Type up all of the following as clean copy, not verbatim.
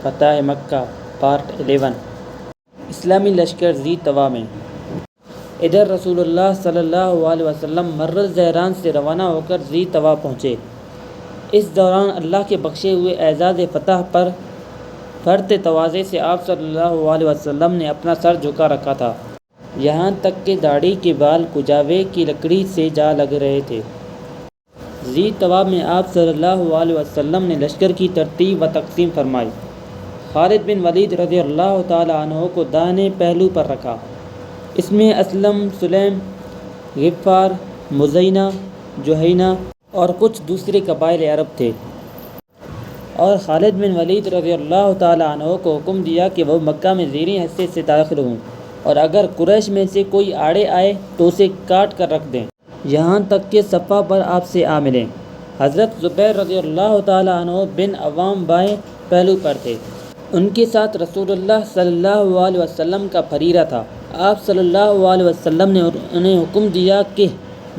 فتح مکہ part 11۔ اسلامی لشکر ذی طوا میں۔ ادھر رسول اللہ صلی اللہ علیہ وسلم مر الظہران سے روانہ ہو کر ذی طوا پہنچے۔ اس دوران اللہ کے بخشے ہوئے اعزاز فتح پر فرط تواضع سے آپ صلی اللہ علیہ وسلم نے اپنا سر جھکا رکھا تھا، یہاں تک کہ داڑھی کے بال کجاوے کی لکڑی سے جا لگ رہے تھے۔ ذی طوا میں آپ صلی اللہ علیہ وسلم نے لشکر کی ترتیب و تقسیم فرمائی۔ خالد بن ولید رضی اللہ تعالیٰ عنہ کو داہنے پہلو پر رکھا۔ اس میں اسلم، سلیم، غفار، مزینہ، جہینہ اور کچھ دوسرے قبائل عرب تھے، اور خالد بن ولید رضی اللہ تعالیٰ عنہ کو حکم دیا کہ وہ مکہ میں زیریں حصے سے داخل ہوں، اور اگر قریش میں سے کوئی آڑے آئے تو اسے کاٹ کر رکھ دیں، یہاں تک کہ صفا پر آپ سے آ ملیں۔ حضرت زبیر رضی اللہ تعالیٰ عنہ بن عوام بائیں پہلو پر تھے، ان کے ساتھ رسول اللہ صلی اللہ علیہ وسلم کا پھریرا تھا۔ آپ صلی اللہ علیہ وسلم نے انہیں حکم دیا کہ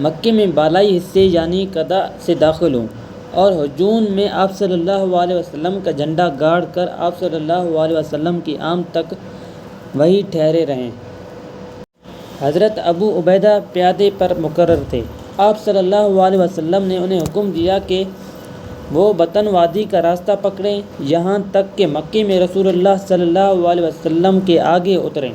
مکے میں بالائی حصے یعنی قضاء سے داخل ہوں، اور ہجون میں آپ صلی اللہ علیہ وسلم کا جھنڈا گاڑ کر آپ صلی اللہ علیہ وسلم کی آمد تک وہیں ٹھہرے رہیں۔ حضرت ابو عبیدہ پیادے پر مقرر تھے۔ آپ صلی اللہ علیہ وسلم نے انہیں حکم دیا کہ وہ بطن وادی کا راستہ پکڑیں، یہاں تک کہ مکے میں رسول اللہ صلی اللہ علیہ وسلم کے آگے اتریں۔